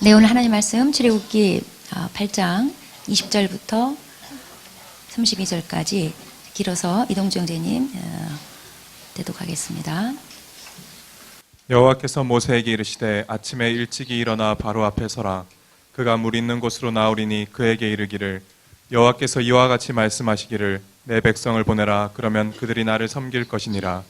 네, 오늘 하나님 말씀 출애굽기 8장 20절부터 32절까지 길어서 이동주 형제님 대독하겠습니다. 여호와께서 모세에게 이르시되 아침에 일찍이 일어나 바로 앞에 서라. 그가 물 있는 곳으로 나오리니 그에게 이르기를 여호와께서 이와 같이 말씀하시기를 내 백성을 보내라. 그러면 그들이 나를 섬길 것이니라.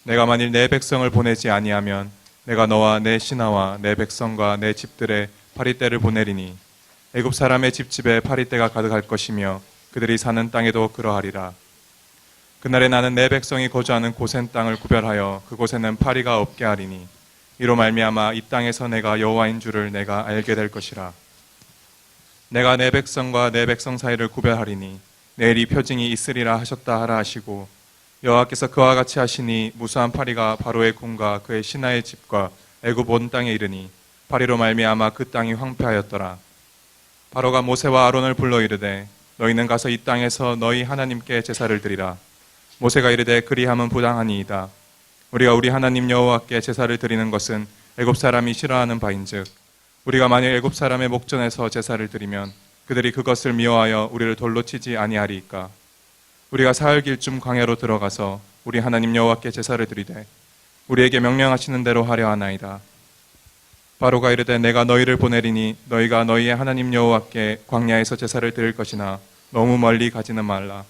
내가 만일 내 백성을 보내지 아니하면 내가 너와 내 신하와 내 백성과 내 집들에 파리떼를 보내리니 애굽 사람의 집집에 파리떼가 가득할 것이며 그들이 사는 땅에도 그러하리라. 그날에 나는 내 백성이 거주하는 고센 땅을 구별하여 그곳에는 파리가 없게 하리니 이로 말미암아 이 땅에서 내가 여호와인 줄을 내가 알게 될 것이라. 내가 내 백성과 내 백성 사이를 구별하리니 내일이 표징이 있으리라 하셨다 하라 하시고 여호와께서 그와 같이 하시니 무수한 파리가 바로의 궁과 그의 신하의 집과 애굽 온 땅에 이르니 파리로 말미암아 그 땅이 황폐하였더라. 바로가 모세와 아론을 불러 이르되 너희는 가서 이 땅에서 너희 하나님께 제사를 드리라. 모세가 이르되 그리함은 부당하니이다. 우리가 우리 하나님 여호와께 제사를 드리는 것은 애굽 사람이 싫어하는 바인즉 우리가 만일 애굽 사람의 목전에서 제사를 드리면 그들이 그것을 미워하여 우리를 돌로 치지 아니하리이까. 우리가 사흘길쯤 광야로 들어가서 우리 하나님 여호와께 제사를 드리되 우리에게 명령하시는 대로 하려 하나이다. 바로가 이르되 내가 너희를 보내리니 너희가 너희의 하나님 여호와께 광야에서 제사를 드릴 것이나 너무 멀리 가지는 말라.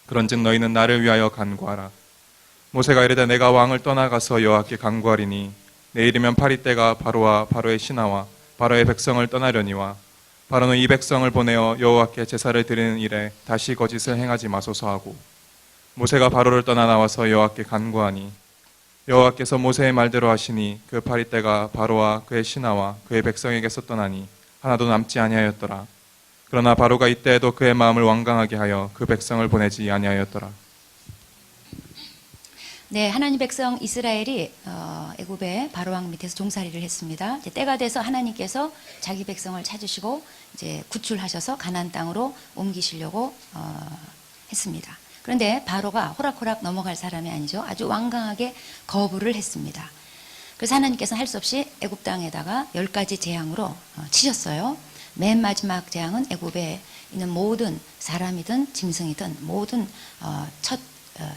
그런즉 너희는 나를 위하여 간구하라. 모세가 이르되 내가 왕을 떠나가서 여호와께 간구하리니 내일이면 파리떼가 바로와 바로의 신하와 바로의 백성을 떠나려니와 바로는 이 백성을 보내어 여호와께 제사를 드리는 일에 다시 거짓을 행하지 마소서 하고 모세가 바로를 떠나 나와서 여호와께 간구하니 여호와께서 모세의 말대로 하시니 그 파리떼가 바로와 그의 신하와 그의 백성에게서 떠나니 하나도 남지 아니하였더라. 그러나 바로가 이때에도 그의 마음을 완강하게 하여 그 백성을 보내지 아니하였더라. 네, 하나님 백성 이스라엘이 애굽의 바로 왕 밑에서 종살이를 했습니다. 이제 때가 돼서 하나님께서 자기 백성을 찾으시고 이제 구출하셔서 가나안 땅으로 옮기시려고 했습니다. 그런데 바로가 호락호락 넘어갈 사람이 아니죠. 아주 완강하게 거부를 했습니다. 그래서 하나님께서 할 수 없이 애굽 땅에다가 10가지 재앙으로 치셨어요. 맨 마지막 재앙은 애굽에 있는 모든 사람이든 짐승이든 모든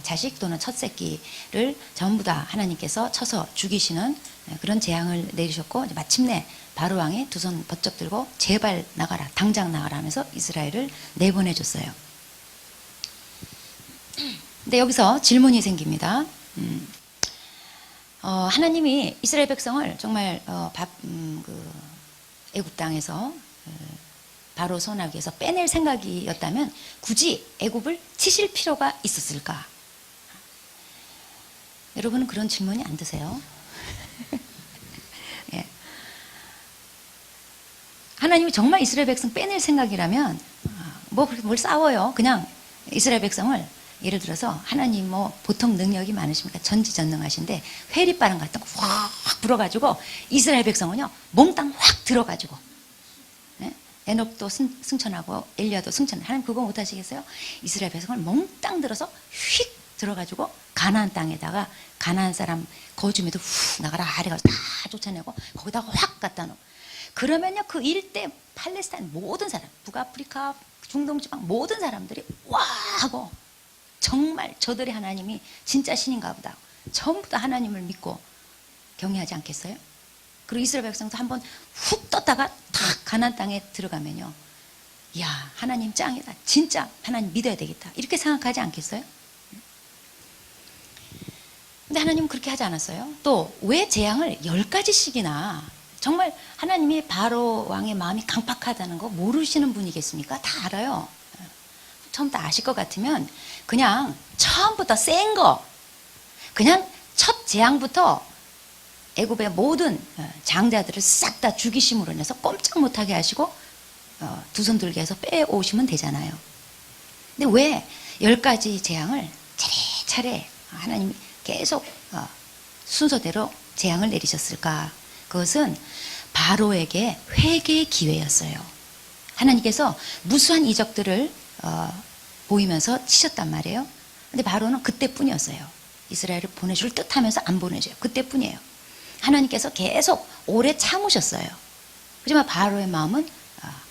자식 또는 첫 새끼를 전부 다 하나님께서 쳐서 죽이시는 그런 재앙을 내리셨고 마침내 바로 왕이 두 손 번쩍 들고 제발 나가라, 당장 나가라 하면서 이스라엘을 내보내줬어요. 근데 여기서 질문이 생깁니다. 하나님이 이스라엘 백성을 정말 애굽 땅에서 바로 손아귀에서 빼낼 생각이었다면 굳이 애굽을 치실 필요가 있었을까? 여러분은 그런 질문이 안 드세요? 예. 하나님이 정말 이스라엘 백성 빼낼 생각이라면 뭘 싸워요? 그냥 이스라엘 백성을 예를 들어서 하나님 보통 능력이 많으십니까? 전지전능하신데 회리바람 같은 거 확 불어가지고 이스라엘 백성은요 몽땅 확 들어가지고 에녹도 승천하고 엘리야도 승천. 하나님 그거 못하시겠어요? 이스라엘 백성을 몽땅 들어서 휙 들어가지고 가나안 땅에다가 가나안 사람 거주민들 훅 나가라 아래가 다 쫓아내고 거기다가 확 갖다 놓고 그러면요 그 일대 팔레스타인 모든 사람 북아프리카 중동 지방 모든 사람들이 와 하고 정말 저들의 하나님이 진짜 신인가 보다 전부 다 하나님을 믿고 경외하지 않겠어요? 그리고 이스라엘 백성도 한번 훅 떴다가 탁 가나안 땅에 들어가면요 야 하나님 짱이다 진짜 하나님 믿어야 되겠다 이렇게 생각하지 않겠어요? 근데 하나님은 그렇게 하지 않았어요. 또 왜 재앙을 10가지씩이나 정말 하나님이 바로 왕의 마음이 강팍하다는 거 모르시는 분이겠습니까? 다 알아요. 처음부터 아실 것 같으면 그냥 처음부터 센 거 그냥 첫 재앙부터 애굽의 모든 장자들을 싹 다 죽이심으로 인해서 꼼짝 못하게 하시고 두 손 들게 해서 빼오시면 되잖아요. 근데 왜 10가지 재앙을 차례차례 하나님이 계속 순서대로 재앙을 내리셨을까? 그것은 바로에게 회개의 기회였어요. 하나님께서 무수한 이적들을 보이면서 치셨단 말이에요. 근데 바로는 그때뿐이었어요. 이스라엘을 보내줄 듯 하면서 안 보내줘요. 그때뿐이에요. 하나님께서 계속 오래 참으셨어요. 하지만 바로의 마음은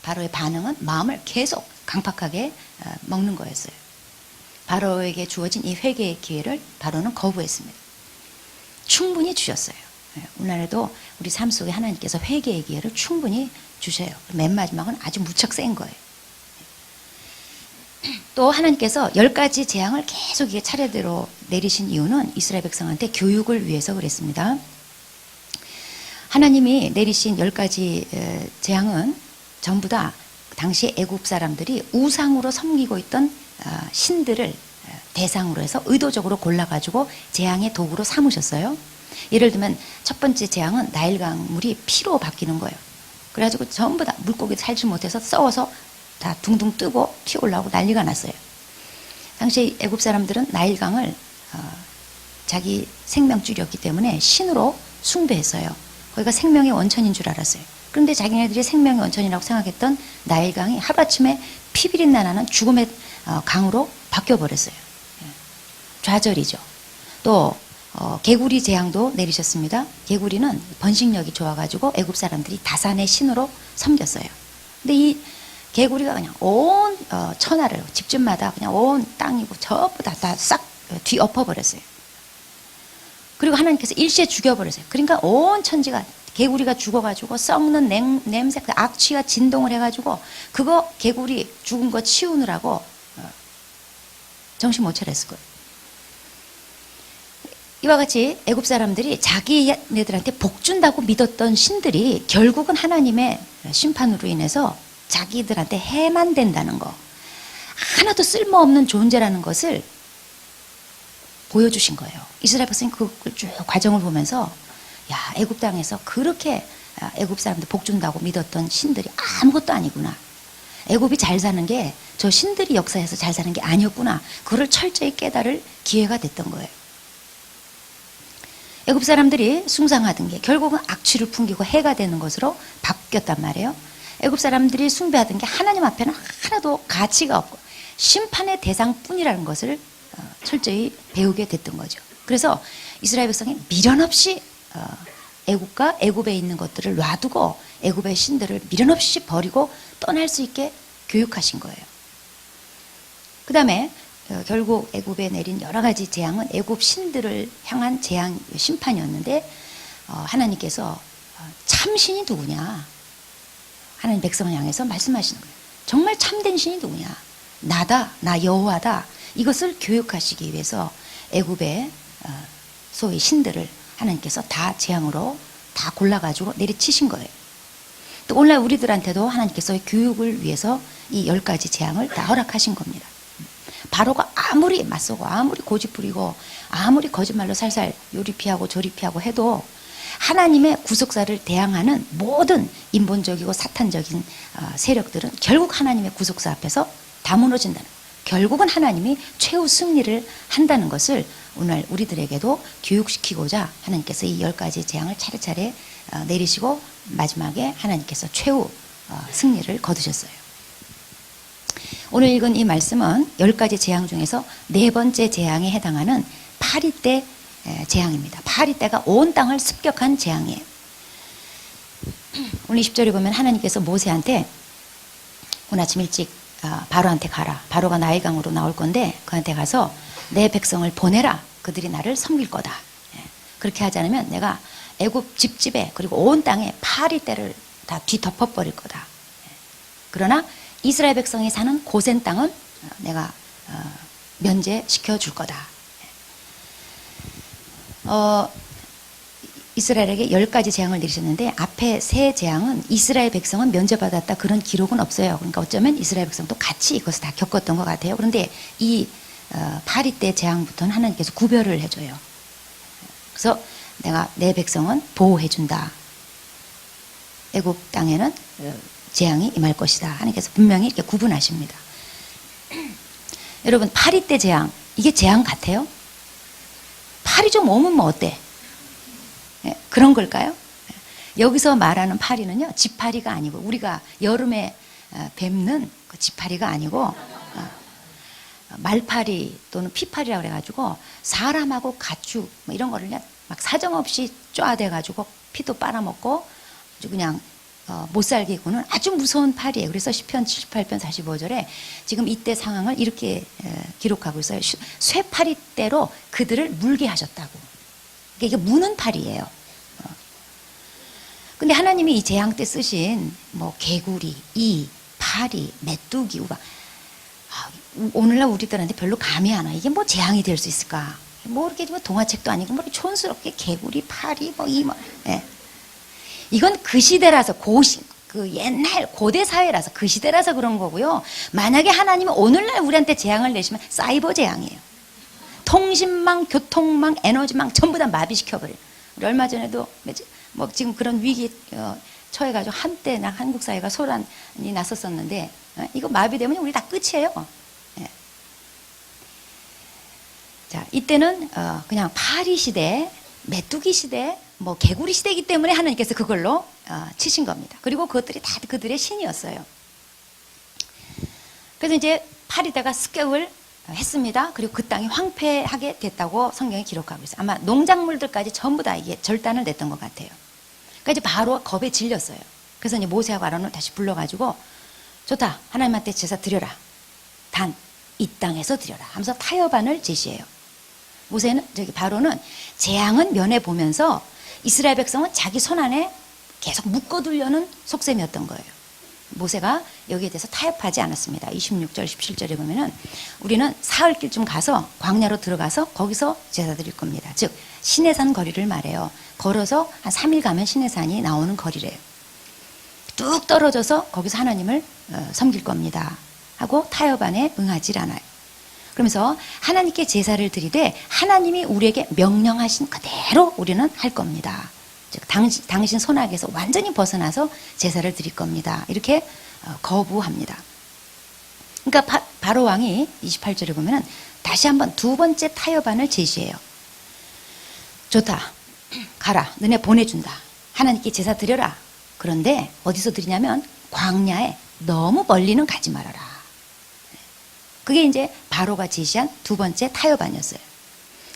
바로의 반응은 마음을 계속 강팍하게 먹는 거였어요. 바로에게 주어진 이 회개의 기회를 바로는 거부했습니다. 충분히 주셨어요. 오늘날에도 우리 삶 속에 하나님께서 회개의 기회를 충분히 주셔요. 맨 마지막은 아주 무척 센 거예요. 또 하나님께서 10가지 재앙을 계속 이게 차례대로 내리신 이유는 이스라엘 백성한테 교육을 위해서 그랬습니다. 하나님이 내리신 10가지 재앙은 전부 다 당시 애굽 사람들이 우상으로 섬기고 있던 신들을 대상으로 해서 의도적으로 골라가지고 재앙의 도구로 삼으셨어요. 예를 들면 첫 번째 재앙은 나일강 물이 피로 바뀌는 거예요. 그래가지고 전부 다 물고기 살지 못해서 썩어서 다 둥둥 뜨고 피 올라오고 난리가 났어요. 당시 애굽 사람들은 나일강을 자기 생명줄이었기 때문에 신으로 숭배했어요. 거기가 생명의 원천인 줄 알았어요. 그런데 자기네들이 생명의 원천이라고 생각했던 나일강이 하루아침에 피비린내 나는 죽음의 강으로 바뀌어버렸어요. 좌절이죠. 또 개구리 재앙도 내리셨습니다. 개구리는 번식력이 좋아가지고 애굽 사람들이 다산의 신으로 섬겼어요. 근데 이 개구리가 그냥 온 천하를 집집마다 그냥 온 땅이고 전부 다 싹 뒤엎어버렸어요. 그리고 하나님께서 일시에 죽여버렸어요. 그러니까 온 천지가 개구리가 죽어가지고 썩는 냄새, 악취가 진동을 해가지고 그거 개구리 죽은 거 치우느라고 정신 못 차렸을 거예요. 이와 같이 애굽 사람들이 자기네들한테 복 준다고 믿었던 신들이 결국은 하나님의 심판으로 인해서 자기들한테 해만 된다는 거, 하나도 쓸모없는 존재라는 것을 보여주신 거예요. 이스라엘 백성이 그 쭉 과정을 보면서 야, 애굽 땅에서 그렇게 애굽 사람들 복 준다고 믿었던 신들이 아무것도 아니구나. 애굽이 잘 사는 게 저 신들이 역사에서 잘 사는 게 아니었구나. 그걸 철저히 깨달을 기회가 됐던 거예요. 애굽 사람들이 숭상하던 게 결국은 악취를 풍기고 해가 되는 것으로 바뀌었단 말이에요. 애굽 사람들이 숭배하던 게 하나님 앞에는 하나도 가치가 없고 심판의 대상뿐이라는 것을 철저히 배우게 됐던 거죠. 그래서 이스라엘 백성이 미련 없이 애굽과 애굽에 있는 것들을 놔두고 애굽의 신들을 미련 없이 버리고 떠날 수 있게 교육하신 거예요. 그 다음에 결국 애굽에 내린 여러 가지 재앙은 애굽 신들을 향한 재앙 심판이었는데 하나님께서 참신이 누구냐, 하나님 백성을 향해서 말씀하시는 거예요. 정말 참된 신이 누구냐, 나다, 나 여호와다. 이것을 교육하시기 위해서 애굽의 소위 신들을 하나님께서 다 재앙으로 다 골라가지고 내리치신 거예요. 또 오늘날 우리들한테도 하나님께서 교육을 위해서 이 10가지 재앙을 다 허락하신 겁니다. 바로가 아무리 맞서고 아무리 고집부리고 아무리 거짓말로 살살 요리 피하고 조리 피하고 해도 하나님의 구속사를 대항하는 모든 인본적이고 사탄적인 세력들은 결국 하나님의 구속사 앞에서 다 무너진다는 거예요. 결국은 하나님이 최후 승리를 한다는 것을 오늘 우리들에게도 교육시키고자 하나님께서 이 10가지 재앙을 차례차례 내리시고 마지막에 하나님께서 최후 승리를 거두셨어요. 오늘 읽은 이 말씀은 10가지 재앙 중에서 4번째 재앙에 해당하는 파리떼 재앙입니다. 파리떼가 온 땅을 습격한 재앙이에요. 오늘 20절에 보면 하나님께서 모세한테 오늘 아침 일찍 바로한테 가라. 바로가 나일강으로 나올 건데 그한테 가서 내 백성을 보내라. 그들이 나를 섬길 거다. 그렇게 하지 않으면 내가 애굽 집집에 그리고 온 땅에 파리떼를 다 뒤덮어버릴 거다. 그러나 이스라엘 백성이 사는 고센 땅은 내가 면제시켜 줄 거다. 이스라엘에게 10가지 재앙을 내리셨는데 앞에 3 재앙은 이스라엘 백성은 면제받았다 그런 기록은 없어요. 그러니까 어쩌면 이스라엘 백성도 같이 이것을 다 겪었던 것 같아요. 그런데 이 파리떼 재앙부터는 하나님께서 구별을 해줘요. 그래서 내가 내 백성은 보호해준다. 애굽 땅에는 재앙이 임할 것이다. 하나님께서 분명히 이렇게 구분하십니다. 여러분, 파리떼 재앙, 이게 재앙 같아요? 파리 좀 오면 뭐 어때? 그런 걸까요? 여기서 말하는 파리는요, 지파리가 아니고 우리가 여름에 뵙는 그 지파리가 아니고 말파리 또는 피파리라고 그래가지고 사람하고 가축 뭐 이런 거를 그냥 막 사정없이 쪼아대가지고 피도 빨아먹고 아주 그냥 못 살게 구는 아주 무서운 팔이에요. 그래서 시편 78편 45절에 지금 이때 상황을 이렇게 기록하고 있어요. 쇠파리 떼로 그들을 물게 하셨다고. 이게 무는 팔이에요. 근데 하나님이 이 재앙 때 쓰신 뭐 개구리, 이, 파리, 메뚜기, 우박, 오늘날 우리들한테 별로 감이 안 와. 이게 뭐 재앙이 될 수 있을까? 뭐 이렇게 뭐 동화책도 아니고 뭐 이렇게 촌스럽게 개구리, 파리, 뭐 이 뭐. 예. 이건 그 시대라서 그 옛날 고대 사회라서 그 시대라서 그런 거고요. 만약에 하나님은 오늘날 우리한테 재앙을 내시면 사이버 재앙이에요. 통신망, 교통망, 에너지망 전부 다 마비시켜버려요. 우리 얼마 전에도 뭐 지금 그런 위기 처해가지고 한때 한국 사회가 소란이 났었었는데 이거 마비되면 우리 다 끝이에요. 예. 자, 이때는 그냥 파리 시대, 메뚜기 시대, 뭐 개구리 시대이기 때문에 하나님께서 그걸로 치신 겁니다. 그리고 그것들이 다 그들의 신이었어요. 그래서 이제 파리대가 습격을 했습니다. 그리고 그 땅이 황폐하게 됐다고 성경에 기록하고 있어요. 아마 농작물들까지 전부 다 이게 절단을 냈던 것 같아요. 그러니까 이제 바로가 겁에 질렸어요. 그래서 이제 모세하고 아론을 다시 불러가지고 좋다, 하나님한테 제사 드려라. 단 이 땅에서 드려라 하면서 타협안을 제시해요. 모세는 바로는 재앙은 면해 보면서 이스라엘 백성은 자기 손 안에 계속 묶어두려는 속셈이었던 거예요. 모세가 여기에 대해서 타협하지 않았습니다. 26절, 17절에 보면은 우리는 사흘길쯤 가서 광야로 들어가서 거기서 제사 드릴 겁니다. 즉 시내산 거리를 말해요. 걸어서 한 3일 가면 시내산이 나오는 거리래요. 뚝 떨어져서 거기서 하나님을 섬길 겁니다. 하고 타협안에 응하지 않아요. 그러면서 하나님께 제사를 드리되 하나님이 우리에게 명령하신 그대로 우리는 할 겁니다. 즉 당신 손아귀에서 완전히 벗어나서 제사를 드릴 겁니다. 이렇게 거부합니다. 그러니까 바로 왕이 28절에 보면은 다시 한번 두 번째 타협안을 제시해요. 좋다, 가라, 너네 보내준다. 하나님께 제사 드려라. 그런데 어디서 드리냐면 광야에 너무 멀리는 가지 말아라. 그게 이제 바로가 제시한 두 번째 타협안이었어요.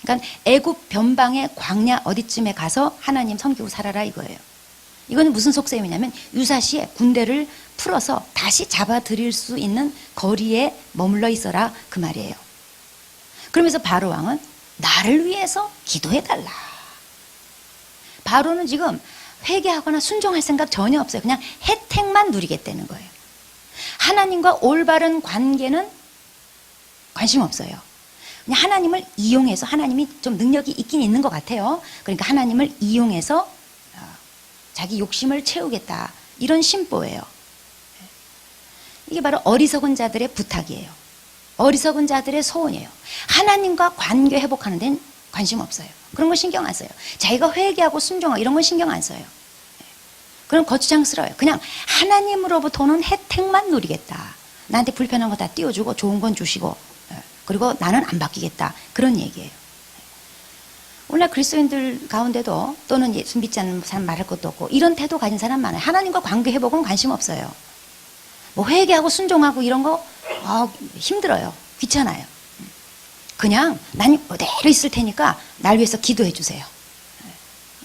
그러니까 애굽 변방의 광야 어디쯤에 가서 하나님 섬기고 살아라 이거예요. 이건 무슨 속셈이냐면 유사시에 군대를 풀어서 다시 잡아들일 수 있는 거리에 머물러 있어라 그 말이에요. 그러면서 바로 왕은 나를 위해서 기도해달라. 바로는 지금 회개하거나 순종할 생각 전혀 없어요. 그냥 혜택만 누리겠다는 거예요. 하나님과 올바른 관계는 관심 없어요. 그냥 하나님을 이용해서, 하나님이 좀 능력이 있긴 있는 것 같아요. 그러니까 하나님을 이용해서 자기 욕심을 채우겠다. 이런 심보예요. 이게 바로 어리석은 자들의 부탁이에요. 어리석은 자들의 소원이에요. 하나님과 관계 회복하는 데는 관심 없어요. 그런 거 신경 안 써요. 자기가 회개하고 순종하고 이런 건 신경 안 써요. 그럼 거추장스러워요. 그냥 하나님으로부터 오는 혜택만 누리겠다. 나한테 불편한 거 다 띄워주고 좋은 건 주시고 그리고 나는 안 바뀌겠다. 그런 얘기예요. 오늘날 그리스도인들 가운데도 또는 예수 믿지 않는 사람 말할 것도 없고 이런 태도 가진 사람 많아요. 하나님과 관계 회복은 관심 없어요. 뭐 회개하고 순종하고 이런 거 힘들어요. 귀찮아요. 그냥 난 그대로 있을 테니까 날 위해서 기도해 주세요.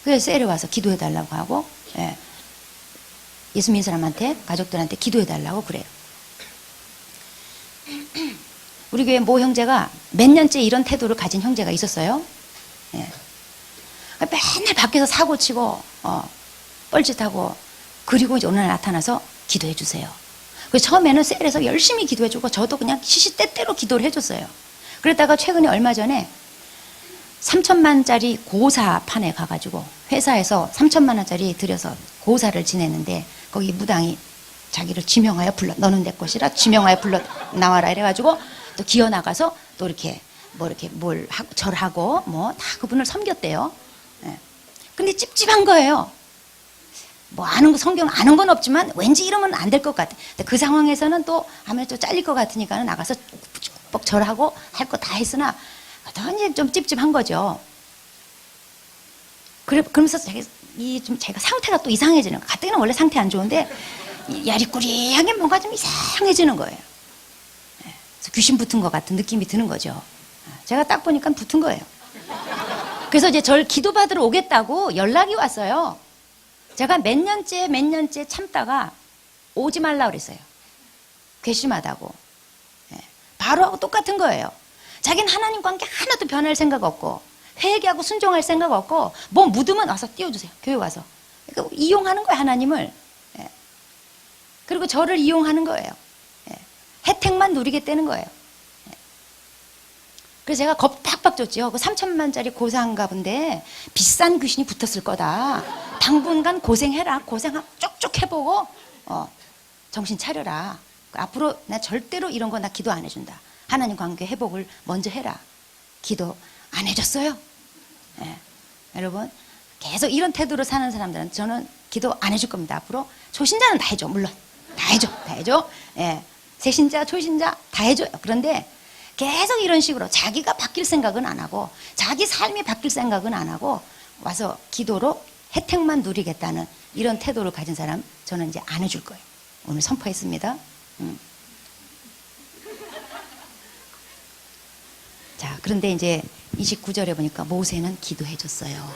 그래서 셀에 와서 기도해 달라고 하고 예수 믿는 사람한테 가족들한테 기도해 달라고 그래요. 우리 교회 모 형제가 몇 년째 이런 태도를 가진 형제가 있었어요. 예. 맨날 밖에서 사고 치고 뻘짓하고 그리고 이제 어느 날 나타나서 기도해 주세요. 그래서 처음에는 셀에서 열심히 기도해 주고 저도 그냥 시시때때로 기도를 해줬어요. 그랬다가 최근에 얼마 전에 3천만짜리 고사판에 가가지고 회사에서 3천만 원짜리 들여서 고사를 지냈는데 거기 무당이 자기를 지명하여 불러, 너는 내 것이라 지명하여 불러 나와라 이래가지고 또 기어 나가서 또 이렇게 뭘 절하고 뭐 다 그분을 섬겼대요. 예. 근데 찝찝한 거예요. 뭐 성경 아는 건 없지만 왠지 이러면 안 될 것 같아. 근데 그 상황에서는 또 아무래도 잘릴 것 같으니까 나가서 뻑 절하고 할 거 다 했으나 더 이제 좀 찝찝한 거죠. 그러면서 자기가 상태가 또 이상해지는 거예요. 가뜩이나 원래 상태 안 좋은데 야리꾸리하게 뭔가 좀 이상해지는 거예요. 그래서 귀신 붙은 것 같은 느낌이 드는 거죠. 제가 딱 보니까 붙은 거예요. 그래서 이제 저를 기도받으러 오겠다고 연락이 왔어요. 제가 몇 년째 참다가 오지 말라 그랬어요. 괘씸하다고. 예. 바로하고 똑같은 거예요. 자기는 하나님 관계 하나도 변할 생각 없고 회개하고 순종할 생각 없고 뭐 묻으면 와서 띄워주세요. 교회 와서. 그러니까 이용하는 거예요, 하나님을. 예. 그리고 저를 이용하는 거예요. 예. 혜택만 누리겠다는 거예요. 예. 그래서 제가 겁 팍팍 줬죠. 그 3천만짜리 고상가 본데 비싼 귀신이 붙었을 거다. 당분간 고생해라. 고생 쪽쪽 해보고 정신 차려라. 앞으로 나 절대로 이런 거 나 기도 안 해준다. 하나님 관계 회복을 먼저 해라. 기도 안 해줬어요. 예. 여러분 계속 이런 태도로 사는 사람들은 저는 기도 안 해줄 겁니다. 앞으로 초신자는 다 해줘. 물론 다 해줘. 예. 새신자 초신자 다 해줘요. 그런데 계속 이런 식으로 자기가 바뀔 생각은 안 하고 자기 삶이 바뀔 생각은 안 하고 와서 기도로 혜택만 누리겠다는 이런 태도를 가진 사람 저는 이제 안 해줄 거예요. 오늘 선포했습니다. 자, 그런데 이제 29절에 보니까 모세는 기도해 줬어요.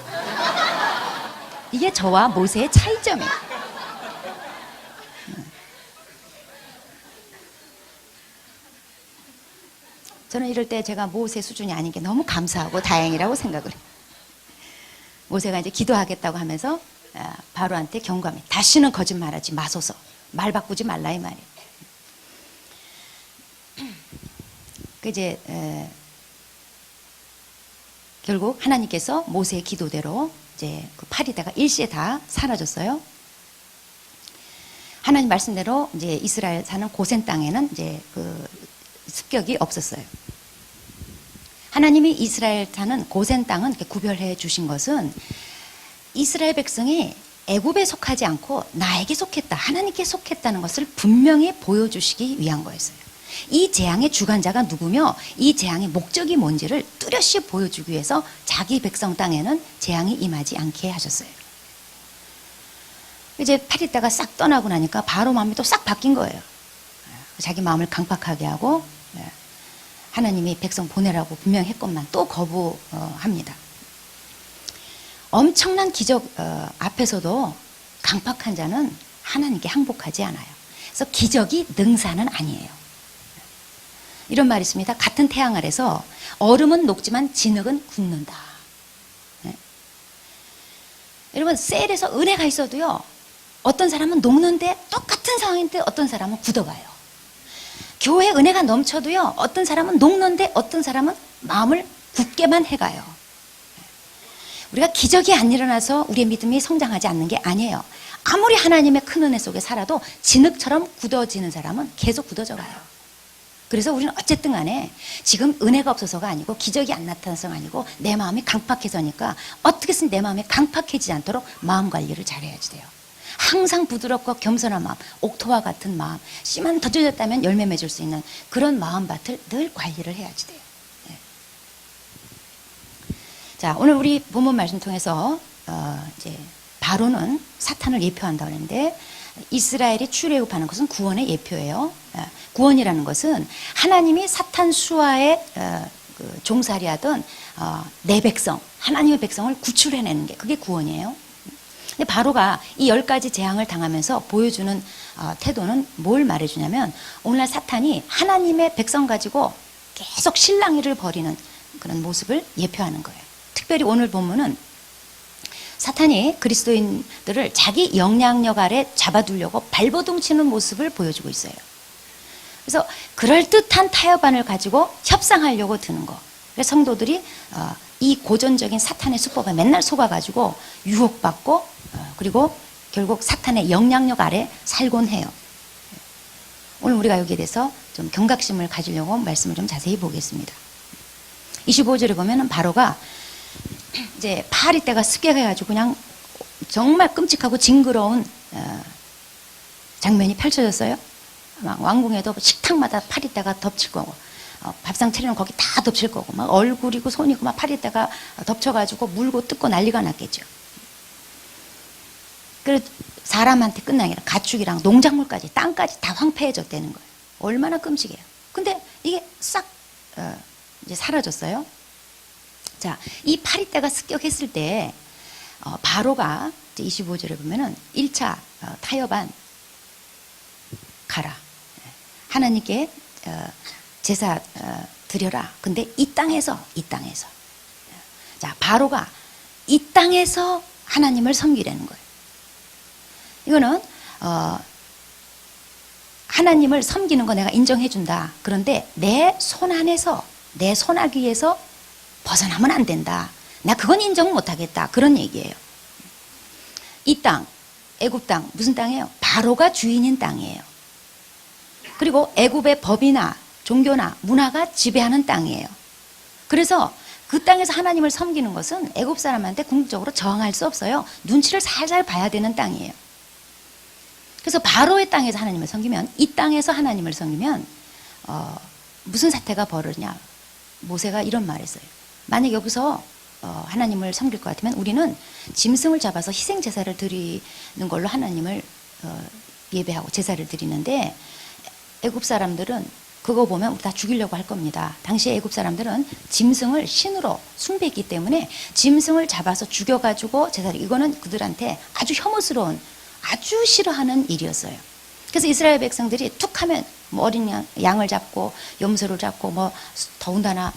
이게 저와 모세의 차이점이에요. 저는 이럴 때 제가 모세 수준이 아닌 게 너무 감사하고 다행이라고 생각을 해요. 모세가 이제 기도하겠다고 하면서 바로한테 경고합니다. 다시는 거짓말하지 마소서. 말 바꾸지 말라 이 말이에요. 그 이제 결국 하나님께서 모세의 기도대로 이제 그 파리대가 일시에 다 사라졌어요. 하나님 말씀대로 이제 이스라엘 사는 고센 땅에는 이제 그 습격이 없었어요. 하나님이 이스라엘 사는 고센 땅은 이렇게 구별해 주신 것은 이스라엘 백성이 애굽에 속하지 않고 나에게 속했다, 하나님께 속했다는 것을 분명히 보여주시기 위한 거였어요. 이 재앙의 주관자가 누구며 이 재앙의 목적이 뭔지를 뚜렷이 보여주기 위해서 자기 백성 땅에는 재앙이 임하지 않게 하셨어요. 이제 파리떼가 싹 떠나고 나니까 바로 마음이 또 싹 바뀐 거예요. 자기 마음을 강팍하게 하고 하나님이 백성 보내라고 분명히 했건만 또 거부합니다. 엄청난 기적 앞에서도 강팍한 자는 하나님께 항복하지 않아요. 그래서 기적이 능사는 아니에요. 이런 말이 있습니다. 같은 태양 아래서 얼음은 녹지만 진흙은 굳는다. 네. 여러분 셀에서 은혜가 있어도요. 어떤 사람은 녹는데 똑같은 상황인데 어떤 사람은 굳어가요. 교회에 은혜가 넘쳐도요. 어떤 사람은 녹는데 어떤 사람은 마음을 굳게만 해가요. 우리가 기적이 안 일어나서 우리의 믿음이 성장하지 않는 게 아니에요. 아무리 하나님의 큰 은혜 속에 살아도 진흙처럼 굳어지는 사람은 계속 굳어져 가요. 그래서 우리는 어쨌든 간에 지금 은혜가 없어서가 아니고 기적이 안 나타나서가 아니고 내 마음이 강팍해서니까 어떻게 해서든 내 마음이 강팍해지지 않도록 마음 관리를 잘해야지 돼요. 항상 부드럽고 겸손한 마음, 옥토와 같은 마음, 씨만 덧져졌다면 열매 맺을 수 있는 그런 마음밭을 늘 관리를 해야지 돼요. 네. 자, 오늘 우리 본문 말씀 통해서 이제 바로는 사탄을 예표한다고 하는데 이스라엘이 출애굽하는 것은 구원의 예표예요. 구원이라는 것은 하나님이 사탄 수하에 종살이하던 내 백성, 하나님의 백성을 구출해내는 게 그게 구원이에요. 근데 바로가 이 10가지 재앙을 당하면서 보여주는 태도는 뭘 말해주냐면 오늘날 사탄이 하나님의 백성 가지고 계속 실랑이를 벌이는 그런 모습을 예표하는 거예요. 특별히 오늘 본문은 사탄이 그리스도인들을 자기 영향력 아래 잡아두려고 발버둥 치는 모습을 보여주고 있어요. 그래서 그럴듯한 타협안을 가지고 협상하려고 드는 거. 그래서 성도들이 이 고전적인 사탄의 수법에 맨날 속아가지고 유혹받고 그리고 결국 사탄의 영향력 아래 살곤 해요. 오늘 우리가 여기에 대해서 좀 경각심을 가지려고 말씀을 좀 자세히 보겠습니다. 25절에 보면은 바로가 이제 파리떼가 습격해가지고 그냥 정말 끔찍하고 징그러운 장면이 펼쳐졌어요. 막 왕궁에도 식탁마다 파리떼가 덮칠 거고 밥상 차리는 거기 다 덮칠 거고 막 얼굴이고 손이고 막 파리떼가 덮쳐가지고 물고 뜯고 난리가 났겠죠. 그래서 사람한테 끝난 게 아니라 가축이랑 농작물까지 땅까지 다 황폐해졌다는 거예요. 얼마나 끔찍해요. 근데 이게 싹 이제 사라졌어요. 자, 이 파리떼가 습격했을 때 바로가 25절에 보면은 1차 타협안 가라. 하나님께 제사 드려라. 근데 이 땅에서 자, 바로가 이 땅에서 하나님을 섬기라는 거예요. 이거는 하나님을 섬기는 거 내가 인정해 준다. 그런데 내 손 안에서, 내 손아귀에서 벗어나면 안 된다. 나 그건 인정 못 하겠다. 그런 얘기예요. 이 땅, 애굽 땅, 무슨 땅이에요? 바로가 주인인 땅이에요. 그리고 애굽의 법이나 종교나 문화가 지배하는 땅이에요. 그래서 그 땅에서 하나님을 섬기는 것은 애굽 사람한테 궁극적으로 저항할 수 없어요. 눈치를 살살 봐야 되는 땅이에요. 그래서 바로의 땅에서 하나님을 섬기면, 이 땅에서 하나님을 섬기면 무슨 사태가 벌어지냐. 모세가 이런 말을 했어요. 만약 여기서 하나님을 섬길 것 같으면 우리는 짐승을 잡아서 희생 제사를 드리는 걸로 하나님을 예배하고 제사를 드리는데, 애굽 사람들은 그거 보면 우리 다 죽이려고 할 겁니다. 당시 애굽 사람들은 짐승을 신으로 숭배했기 때문에 짐승을 잡아서 죽여가지고 제사를, 이거는 그들한테 아주 혐오스러운, 아주 싫어하는 일이었어요. 그래서 이스라엘 백성들이 툭 하면 뭐 어린 양을 잡고 염소를 잡고 뭐 더군다나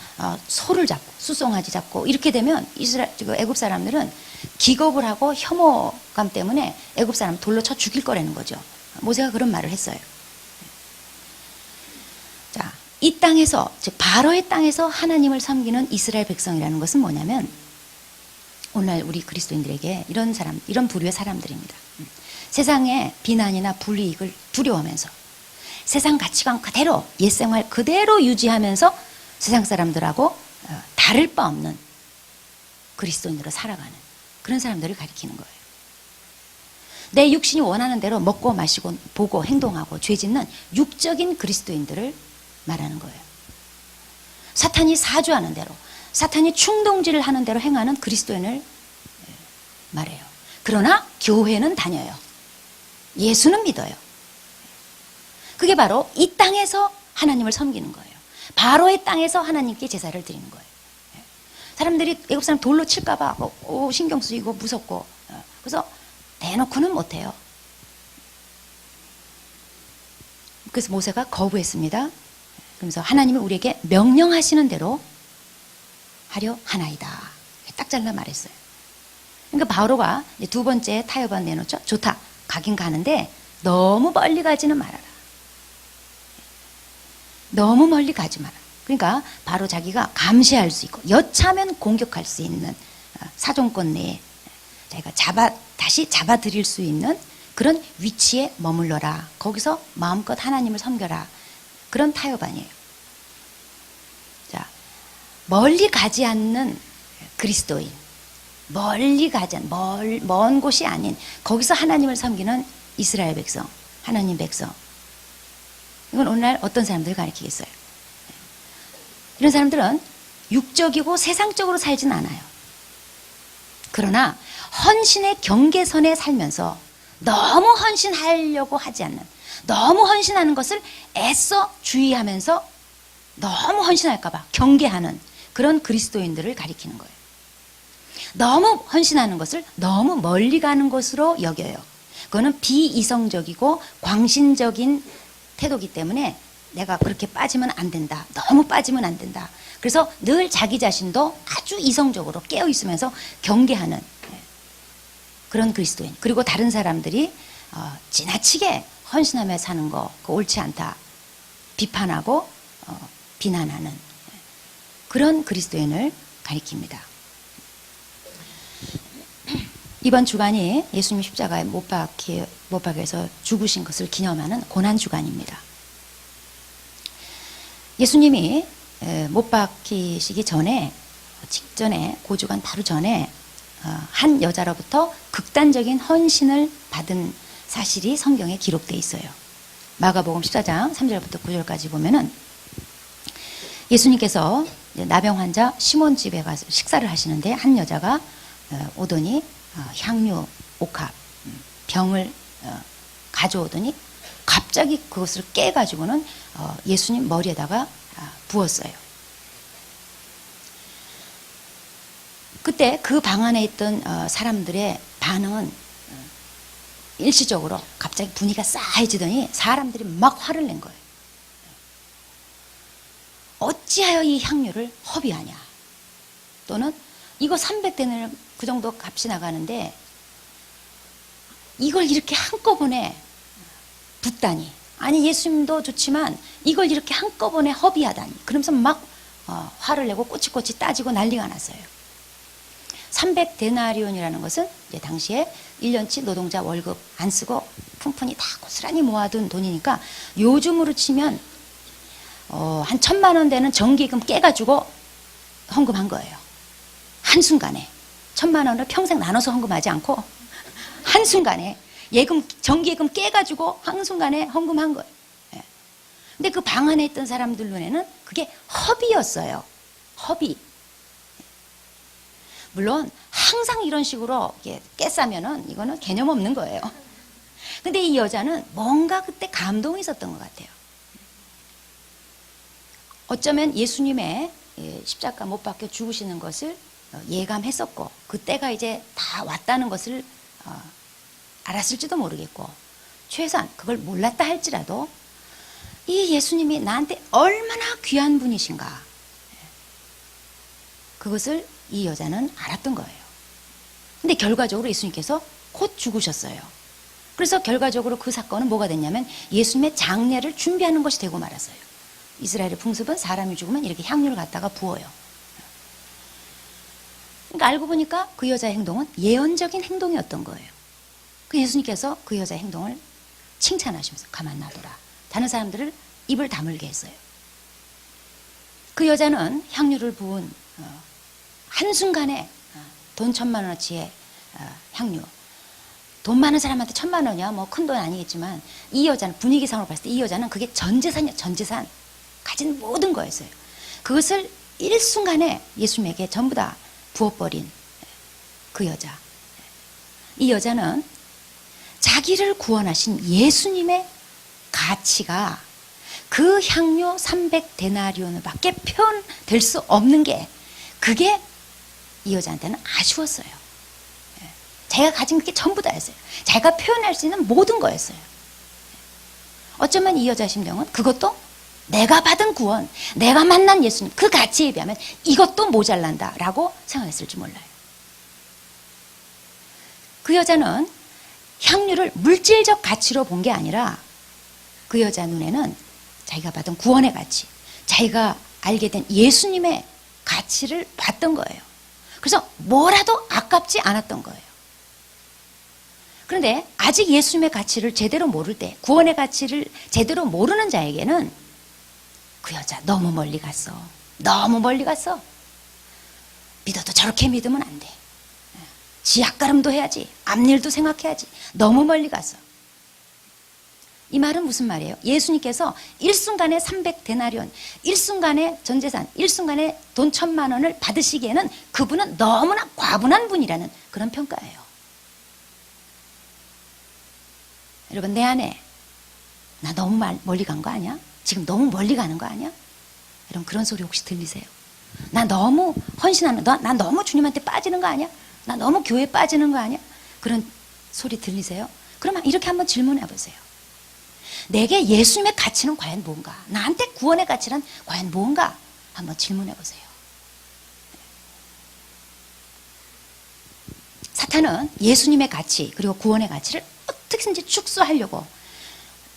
소를 잡고 수송아지 잡고 이렇게 되면 애굽 사람들은 기겁을 하고 혐오감 때문에 애굽 사람 돌로 쳐 죽일 거라는 거죠. 모세가 그런 말을 했어요. 자, 이 땅에서, 즉 바로의 땅에서 하나님을 섬기는 이스라엘 백성이라는 것은 뭐냐면, 오늘 우리 그리스도인들에게 이런 사람, 이런 부류의 사람들입니다. 세상의 비난이나 불이익을 두려워하면서 세상 가치관 그대로, 옛생활 그대로 유지하면서 세상 사람들하고 다를 바 없는 그리스도인으로 살아가는 그런 사람들을 가리키는 거예요. 내 육신이 원하는 대로 먹고 마시고 보고 행동하고 죄 짓는 육적인 그리스도인들을 말하는 거예요. 사탄이 사주하는 대로, 사탄이 충동질을 하는 대로 행하는 그리스도인을 말해요. 그러나 교회는 다녀요. 예수는 믿어요. 그게 바로 이 땅에서 하나님을 섬기는 거예요. 바로의 땅에서 하나님께 제사를 드리는 거예요. 사람들이 애굽 사람 돌로 칠까 봐 신경 쓰이고 무섭고, 그래서 대놓고는 못해요. 그래서 모세가 거부했습니다. 그러면서 하나님이 우리에게 명령하시는 대로 하려 하나이다. 딱 잘라 말했어요. 그러니까 바로가 이제 두 번째 타협안 내놓죠. 좋다. 가긴 가는데 너무 멀리 가지는 말아라. 너무 멀리 가지 마라. 그러니까 바로 자기가 감시할 수 있고 여차하면 공격할 수 있는 사정권 내에 자기가 다시 잡아들일 수 있는 그런 위치에 머물러라. 거기서 마음껏 하나님을 섬겨라. 그런 타협안이에요. 자, 멀리 가지 않는 그리스도인, 멀리 가지 않은, 먼 곳이 아닌 거기서 하나님을 섬기는 이스라엘 백성, 하나님 백성. 이건 오늘날 어떤 사람들을 가리키겠어요? 이런 사람들은 육적이고 세상적으로 살진 않아요. 그러나 헌신의 경계선에 살면서 너무 헌신하려고 하지 않는, 너무 헌신하는 것을 애써 주의하면서 너무 헌신할까봐 경계하는 그런 그리스도인들을 가리키는 거예요. 너무 헌신하는 것을 너무 멀리 가는 것으로 여겨요. 그거는 비이성적이고 광신적인 태도이기 때문에 내가 그렇게 빠지면 안 된다. 너무 빠지면 안 된다. 그래서 늘 자기 자신도 아주 이성적으로 깨어 있으면서 경계하는 그런 그리스도인. 그리고 다른 사람들이 지나치게 헌신하며 사는 거 그거 옳지 않다. 비판하고 비난하는 그런 그리스도인을 가리킵니다. 이번 주간이 예수님 십자가에 못 박혀서 죽으신 것을 기념하는 고난주간입니다. 예수님이 못 박히시기 전에, 직전에, 고주간 바로 전에 한 여자로부터 극단적인 헌신을 받은 사실이 성경에 기록되어 있어요. 마가복음 14장 3절부터 9절까지 보면은 예수님께서 나병 환자 시몬 집에 가서 식사를 하시는데 한 여자가 오더니 향유, 옥합, 병을 가져오더니 갑자기 그것을 깨가지고는 예수님 머리에다가 부었어요. 그때 그 방 안에 있던 사람들의 반응은 일시적으로 갑자기 분위기가 싸해지더니 사람들이 막 화를 낸 거예요. 어찌하여 이 향료를 허비하냐. 또는 이거 300대는 그 정도 값이 나가는데 이걸 이렇게 한꺼번에 붓다니. 아니 예수님도 좋지만 이걸 이렇게 한꺼번에 허비하다니. 그러면서 막 화를 내고 꼬치꼬치 따지고 난리가 났어요. 300데나리온이라는 것은 이제 당시에 1년치 노동자 월급 안 쓰고 푼푼히 다 고스란히 모아둔 돈이니까 요즘으로 치면 한 1,000만 원 되는 정기금 깨가지고 헌금한 거예요. 한순간에 1,000만 원을 평생 나눠서 헌금하지 않고 한순간에 정기금 깨가지고 한순간에 헌금한 거예요. 예. 근데 그 방 안에 있던 사람들 눈에는 그게 허비였어요. 허비. 물론 항상 이런 식으로 깨싸면은 이거는 개념 없는 거예요. 근데 이 여자는 뭔가 그때 감동이 있었던 것 같아요. 어쩌면 예수님의 십자가 못 박혀 죽으시는 것을 예감했었고 그때가 이제 다 왔다는 것을 알았을지도 모르겠고 최소한 그걸 몰랐다 할지라도 이 예수님이 나한테 얼마나 귀한 분이신가 그것을 이 여자는 알았던 거예요. 근데 결과적으로 예수님께서 곧 죽으셨어요. 그래서 결과적으로 그 사건은 뭐가 됐냐면 예수님의 장례를 준비하는 것이 되고 말았어요. 이스라엘의 풍습은 사람이 죽으면 이렇게 향유를 갖다가 부어요. 그러니까 알고 보니까 그 여자의 행동은 예언적인 행동이었던 거예요. 그 예수님께서 그 여자의 행동을 칭찬하시면서 가만 놔둬라. 다른 사람들을 입을 다물게 했어요. 그 여자는 향유를 부은 한순간에 돈 1,000만 원어치의 향유. 돈 많은 사람한테 1,000만 원이야 뭐 큰 돈 아니겠지만 이 여자는 분위기상으로 봤을 때 이 여자는 그게 전 재산이야. 전 재산. 가진 모든 거였어요. 그것을 일순간에 예수님에게 전부 다 부어버린 그 여자. 이 여자는 자기를 구원하신 예수님의 가치가 그 향료 300데나리온을 밖에 표현될 수 없는 게 그게 이 여자한테는 아쉬웠어요. 자기가 가진 게 전부 다였어요. 자기가 표현할 수 있는 모든 거였어요. 어쩌면 이 여자의 심정은 그것도 내가 받은 구원, 내가 만난 예수님 그 가치에 비하면 이것도 모자란다 라고 생각했을지 몰라요. 그 여자는 향유를 물질적 가치로 본 게 아니라 그 여자 눈에는 자기가 받은 구원의 가치, 자기가 알게 된 예수님의 가치를 봤던 거예요. 그래서 뭐라도 아깝지 않았던 거예요. 그런데 아직 예수님의 가치를 제대로 모를 때, 구원의 가치를 제대로 모르는 자에게는 그 여자 너무 멀리 갔어. 너무 멀리 갔어. 믿어도 저렇게 믿으면 안 돼. 지 앞가름도 해야지. 앞일도 생각해야지. 너무 멀리 갔어. 이 말은 무슨 말이에요? 예수님께서 일순간에 300데나리온, 일순간에 전재산, 일순간에 돈 1,000만 원을 받으시기에는 그분은 너무나 과분한 분이라는 그런 평가예요. 여러분 내 안에 나 너무 멀리 간 거 아니야? 지금 너무 멀리 가는 거 아니야? 여러분 그런 소리 혹시 들리세요? 나 너무 헌신하는, 나 너무 주님한테 빠지는 거 아니야? 나 너무 교회 빠지는 거 아니야? 그런 소리 들리세요? 그러면 이렇게 한번 질문해 보세요. 내게 예수님의 가치는 과연 뭔가? 나한테 구원의 가치는 과연 뭔가? 한번 질문해 보세요. 사탄은 예수님의 가치 그리고 구원의 가치를 어떻게든지 축소하려고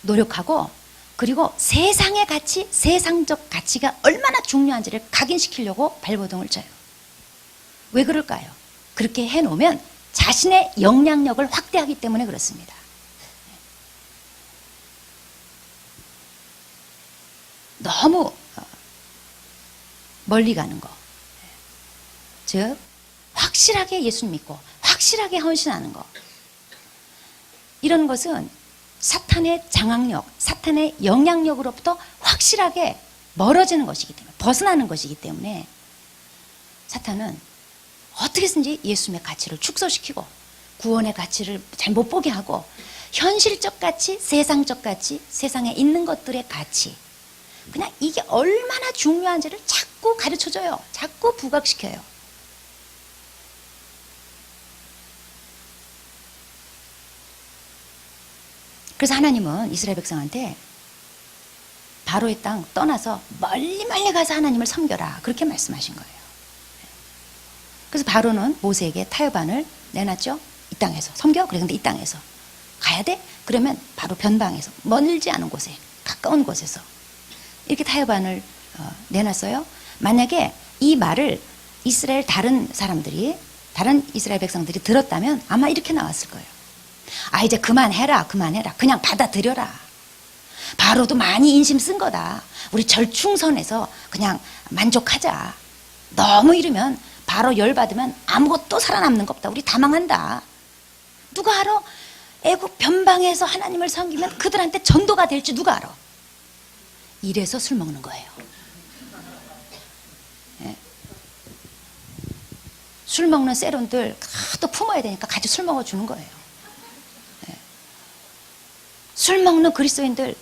노력하고 그리고 세상의 가치, 세상적 가치가 얼마나 중요한지를 각인시키려고 발버둥을 쳐요. 왜 그럴까요? 그렇게 해놓으면 자신의 영향력을 확대하기 때문에 그렇습니다. 너무 멀리 가는 거. 즉 확실하게 예수님 믿고 확실하게 헌신하는 거. 이런 것은 사탄의 장악력, 사탄의 영향력으로부터 확실하게 멀어지는 것이기 때문에, 벗어나는 것이기 때문에 사탄은 어떻게든지 예수님의 가치를 축소시키고 구원의 가치를 잘 못 보게 하고 현실적 가치, 세상적 가치, 세상에 있는 것들의 가치 그냥 이게 얼마나 중요한지를 자꾸 가르쳐줘요. 자꾸 부각시켜요. 그래서 하나님은 이스라엘 백성한테 바로의 땅 떠나서 멀리 멀리 가서 하나님을 섬겨라, 그렇게 말씀하신 거예요. 그래서 바로는 모세에게 타협안을 내놨죠. 이 땅에서 섬겨? 그래. 근데 이 땅에서 가야 돼? 그러면 바로 변방에서, 멀지 않은 곳에, 가까운 곳에서 이렇게 타협안을 내놨어요. 만약에 이 말을 이스라엘 다른 사람들이, 다른 이스라엘 백성들이 들었다면 아마 이렇게 나왔을 거예요. 아, 이제 그만해라, 그만해라. 그냥 받아들여라. 바로도 많이 인심 쓴 거다. 우리 절충선에서 그냥 만족하자. 너무 이러면 바로 열받으면 아무것도 살아남는 거 없다. 우리 다 망한다. 누가 알아? 애국 변방에서 하나님을 섬기면 그들한테 전도가 될지 누가 알아? 이래서 술 먹는 거예요. 네. 술 먹는 세론들 또 품어야 되니까 같이 술 먹어주는 거예요. 네. 술 먹는 그리스도인들,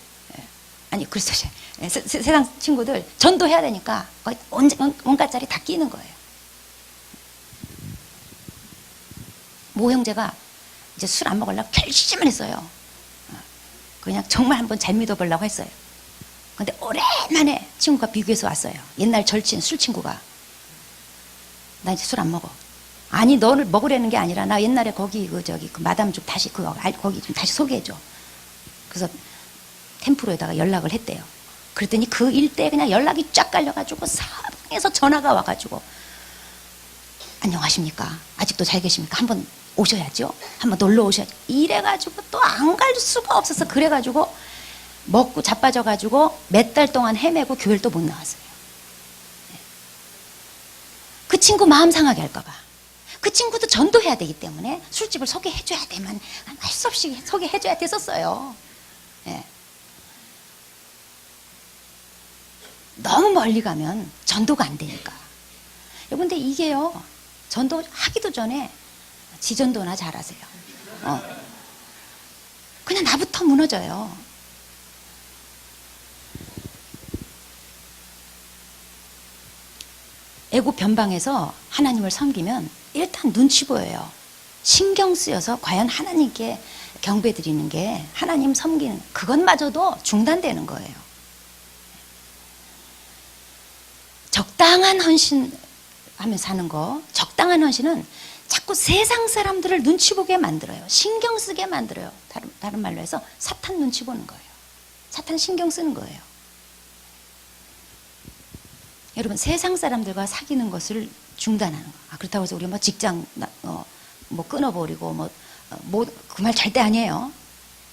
아니 그리스도인, 세상 친구들 전도해야 되니까 온갖 자리 다 끼는 거예요. 모 형제가 이제 술 안 먹으려고 결심을 했어요. 그냥 정말 한번 잘 믿어보려고 했어요. 근데 오랜만에 친구가 미국에서 왔어요. 옛날 절친 술 친구가. 나 이제 술 안 먹어. 아니, 너를 먹으려는 게 아니라 나 옛날에 거기 그 마담죽 다시 거기 좀 다시 소개해줘. 그래서 템프로에다가 연락을 했대요. 그랬더니 그 일대에 그냥 연락이 쫙 깔려가지고 사방에서 전화가 와가지고, 안녕하십니까? 아직도 잘 계십니까? 한번 오셔야죠. 한번 놀러 오셔야죠. 이래가지고 또 안 갈 수가 없어서, 그래가지고 먹고 자빠져가지고 몇 달 동안 헤매고 교회를 또 못 나왔어요. 그 친구 마음 상하게 할까봐. 그 친구도 전도해야 되기 때문에 술집을 소개해줘야 되면 할 수 없이 소개해줘야 됐었어요. 예. 너무 멀리 가면 전도가 안 되니까. 근데 이게요, 전도 하기도 전에 지전도나 잘하세요. 그냥 나부터 무너져요. 애국 변방에서 하나님을 섬기면 일단 눈치 보여요. 신경 쓰여서 과연 하나님께 경배 드리는 게, 하나님 섬기는 그것마저도 중단되는 거예요. 적당한 헌신하며 사는 거, 적당한 헌신은 자꾸 세상 사람들을 눈치 보게 만들어요. 신경 쓰게 만들어요. 다른 말로 해서 사탄 눈치 보는 거예요. 사탄 신경 쓰는 거예요. 여러분, 세상 사람들과 사귀는 것을 중단하는 거. 그렇다고 해서 우리 뭐 직장 뭐 끊어버리고 그 말 절대 아니에요.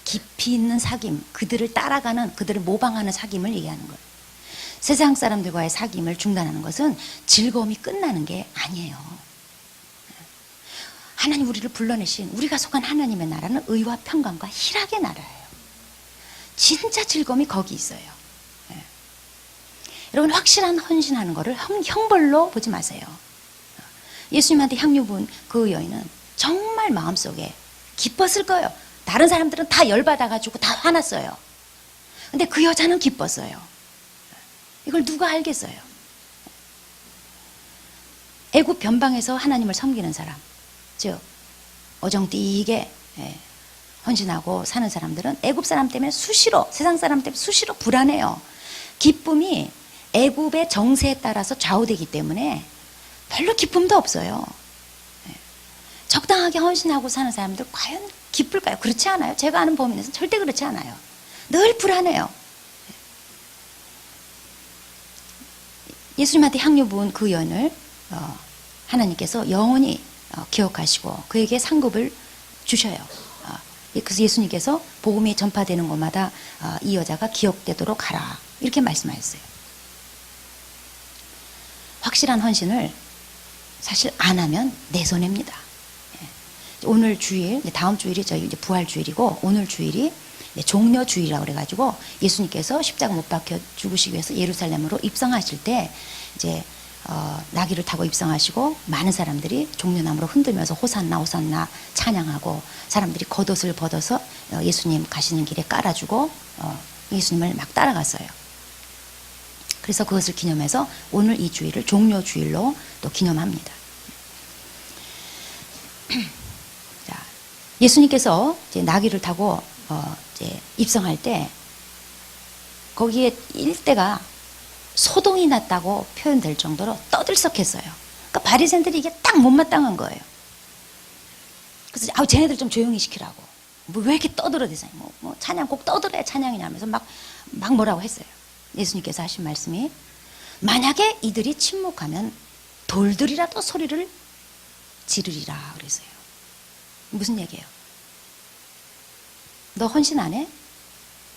깊이 있는 사귐, 그들을 따라가는, 그들을 모방하는 사귐을 얘기하는 거예요. 세상 사람들과의 사귐을 중단하는 것은 즐거움이 끝나는 게 아니에요. 하나님 우리를 불러내신, 우리가 속한 하나님의 나라는 의와 평강과 희락의 나라예요. 진짜 즐거움이 거기 있어요. 여러분, 확실한 헌신하는 것을 형벌로 보지 마세요. 예수님한테 향유 부은 그 여인은 정말 마음속에 기뻤을 거예요. 다른 사람들은 다 열받아가지고 다 화났어요. 근데 그 여자는 기뻤어요. 이걸 누가 알겠어요? 애국 변방에서 하나님을 섬기는 사람, 즉 어정띠게 헌신하고 사는 사람들은 애국 사람 때문에 수시로, 세상 사람 때문에 수시로 불안해요. 기쁨이 애국의 정세에 따라서 좌우되기 때문에 별로 기쁨도 없어요. 적당하게 헌신하고 사는 사람들 과연 기쁠까요? 그렇지 않아요. 제가 아는 범위 내에서는 절대 그렇지 않아요. 늘 불안해요. 예수님한테 향유 부은 그 여인을 하나님께서 영원히 기억하시고 그에게 상급을 주셔요. 그래서 예수님께서 복음이 전파되는 곳마다 이 여자가 기억되도록 하라, 이렇게 말씀하셨어요. 확실한 헌신을 사실 안 하면 내 손해입니다. 오늘 주일, 다음 주일이 저희 이제 부활 주일이고, 오늘 주일이 종려 주일이라고 그래가지고 예수님께서 십자가 못 박혀 죽으시기 위해서 예루살렘으로 입성하실 때 이제 나귀를 타고 입성하시고 많은 사람들이 종려나무로 흔들면서 호산나 호산나 찬양하고, 사람들이 겉옷을 벗어서 예수님 가시는 길에 깔아주고 예수님을 막 따라갔어요. 그래서 그것을 기념해서 오늘 이 주일을 종려 주일로 또 기념합니다. 자, 예수님께서 이제 나귀를 타고 이제 입성할 때 거기에 일대가 소동이 났다고 표현될 정도로 떠들썩했어요. 그러니까 바리새인들이 이게 딱 못마땅한 거예요. 그래서 쟤네들 좀 조용히 시키라고. 뭐 왜 이렇게 떠들어대세요? 뭐 찬양 꼭 떠들어야 찬양이냐면서 막 뭐라고 했어요. 예수님께서 하신 말씀이 만약에 이들이 침묵하면 돌들이라도 소리를 지르리라 그랬어요. 무슨 얘기예요? 너 헌신 안 해?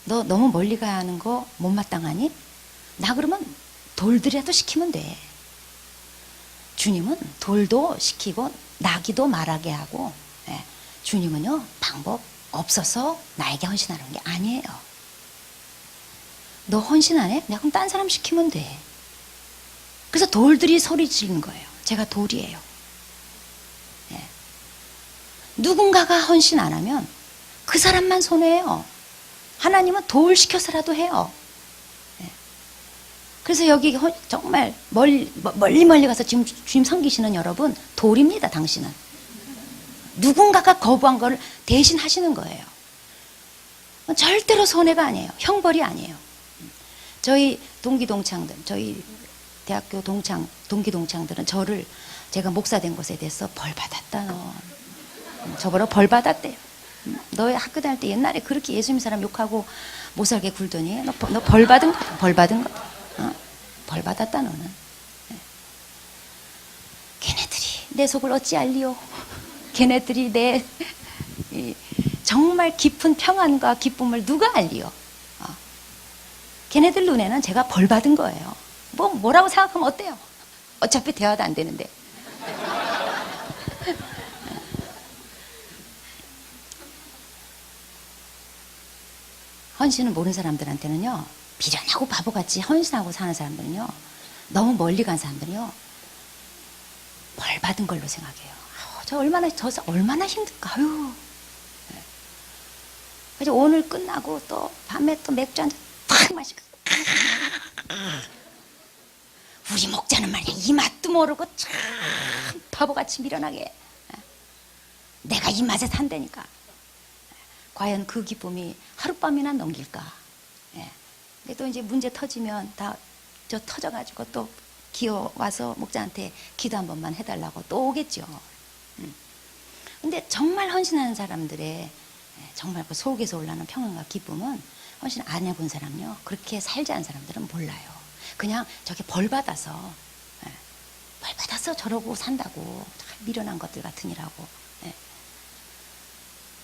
너 너무 멀리 가는 거 못마땅하니? 나 그러면 돌들이라도 시키면 돼. 주님은 돌도 시키고 나기도 말하게 하고, 주님은요 방법 없어서 나에게 헌신하는 게 아니에요. 너 헌신 안 해? 내가 그럼 딴 사람 시키면 돼. 그래서 돌들이 소리 지르는 거예요. 제가 돌이에요. 누군가가 헌신 안 하면 그 사람만 손해예요. 하나님은 돌 시켜서라도 해요. 그래서 여기 정말 멀리 가서 지금 주님 섬기시는 여러분, 돌입니다. 당신은 누군가가 거부한 걸 대신 하시는 거예요. 절대로 손해가 아니에요. 형벌이 아니에요. 저희 동기동창들, 저희 대학교 동기동창들은 제가 목사 된 것에 대해서 벌 받았다. 너 저보러 벌 받았대요. 너 학교 다닐 때 옛날에 그렇게 예수님 사람 욕하고 못 살게 굴더니 너 벌 받은 거다. 벌 받은 거다. 벌 받았다 너는. 걔네들이 내 속을 어찌 알리요. 걔네들이 내 정말 깊은 평안과 기쁨을 누가 알리요. 걔네들 눈에는 제가 벌 받은 거예요. 뭐라고 생각하면 어때요? 어차피 대화도 안 되는데. 헌신을 모르는 사람들한테는요, 미련하고 바보같이 헌신하고 사는 사람들은요, 너무 멀리 간 사람들은요, 벌 받은 걸로 생각해요. 저 얼마나 힘들까. 아유. 그래서 오늘 끝나고 또 밤에 또 맥주 한잔 탁 마시고, 우리 목자는 말이야 이 맛도 모르고 참 바보같이 미련하게 내가 이 맛에 산다니까. 과연 그 기쁨이 하룻밤이나 넘길까. 근데 또 이제 문제 터지면 다 터져가지고 또 기어와서 목자한테 기도 한 번만 해달라고 또 오겠죠. 근데 정말 헌신하는 사람들의 정말 그 속에서 올라오는 평안과 기쁨은 헌신 안 해본 사람요, 그렇게 살지 않은 사람들은 몰라요. 그냥 저게 벌 받아서 저러고 산다고 미련한 것들 같으니라고.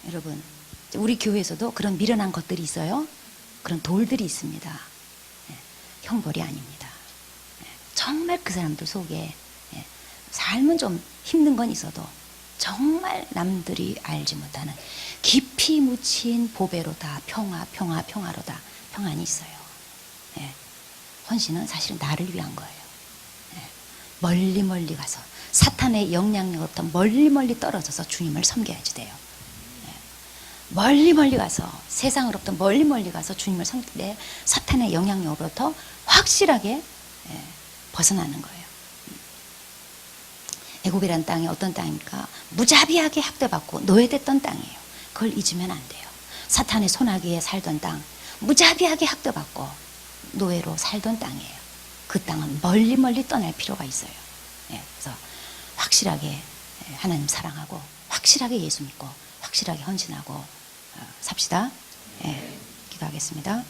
여러분, 우리 교회에서도 그런 미련한 것들이 있어요. 그런 돌들이 있습니다. 형벌이 아닙니다. 정말 그 사람들 속에 삶은 좀 힘든 건 있어도 정말 남들이 알지 못하는 깊이 묻힌 보배로다 평화로다 평안이 있어요. 헌신은 사실 나를 위한 거예요. 멀리 가서 사탄의 영향력으로부터 멀리 떨어져서 주님을 섬겨야지 돼요. 멀리 가서 세상으로부터 멀리 가서 주님을 섬길 때 사탄의 영향력으로부터 확실하게 벗어나는 거예요. 애굽이란 땅이 어떤 땅입니까? 무자비하게 학대받고 노예됐던 땅이에요. 그걸 잊으면 안 돼요. 사탄의 손아귀에 살던 땅, 무자비하게 학대받고 노예로 살던 땅이에요. 그 땅은 멀리 떠날 필요가 있어요. 그래서 확실하게 하나님 사랑하고 확실하게 예수 믿고 확실하게 헌신하고 삽시다. 기도하겠습니다.